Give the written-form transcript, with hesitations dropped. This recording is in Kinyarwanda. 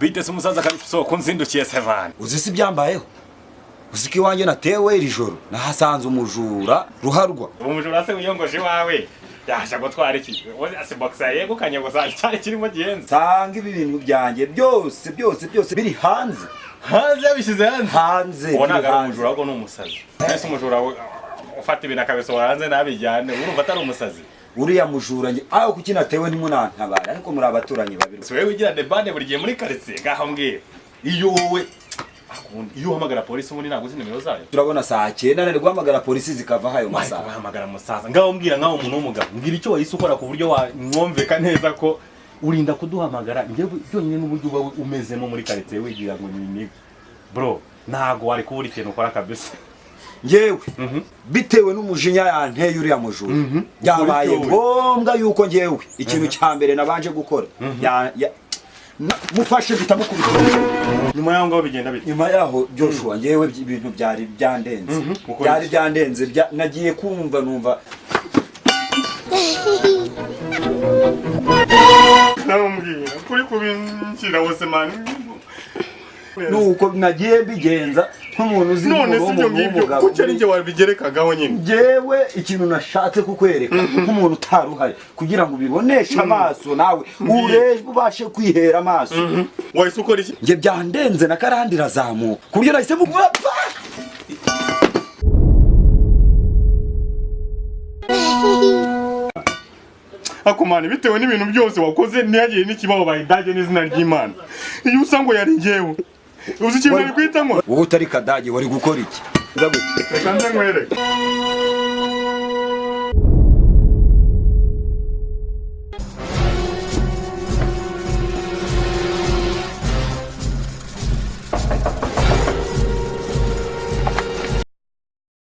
Bite se umusaza kari kusoko nzindukiye Sevani. Uzi si byambayeho. Uziki wanjye natewe iri joro nahasanze umujura ruharwa. Umujura se wiyongoje wawe. Yasha gutwara iki? Wowe ase boxer yego kanyagoza cyari kirimo gihenze. Sanga ibi bintu byanjye byose biri hanze. Hanze bishize hanze. Ubona umujura ahubwo ni umusazi. Ese umujura ufata ibintu akabisohora hanze nabijyane urumva atari umusazi. Uriya mujura nge aho kukinatewe ntimunantabara ariko muri abaturanyi babiri. Wewe wigira debande buri gihe muri quartier gaho mbwira. Iyo wowe iyo uhamagara polisi muri naguzi nimero zayo. Turabona saa 9 nari guhamagara polisi zikava hayo masaha. Uhamagara musaza. Ngaho mbwira ngaho umuntu w'umugabo. Mbwira icyo wahise ukora ku buryo wamwumveka neza ko urinda kuduhamagara. Ngewe byonyine n'uburyo uba umezemo muri quartier wigira ngo ni bro ntago wari kubura ikintu ukora kabisa. Ngewe bitewe n'umujinya yanteye uriya mujura byabaye ngombwa yuko ngewe ikintu cya mbere nabanje gukora mufashe bitamukubita nyuma yaho ngo bigenda bite. Nyuma yaho Joshua ngewe ibintu byari byandenze nagiye kumva numva namubwira kuri kubinshyira wose mani nuko nagiye bigenza nk'umuntu uzi n'umugabo kuko ari nge wabigerekagaho nyine. Ngewe ikintu nashatse kukwereka nk'umuntu utaruhaye kugira ngo ubiboneshe amaso nawe urebe ubashe kwihera amaso. Wahise ukora iki? Nge byandenze na karandi razamuka ku buryo nahise mugwapa. Akomana bitewe n'ibintu byose wakoze ntiyagiye n'ikibaho bayidage n'izina ry'Imana. Iyo usango yari ngewe uzi ikintu ari kwita ngo wowe utari kadage wari gukora iki? Reka nze nkwereke.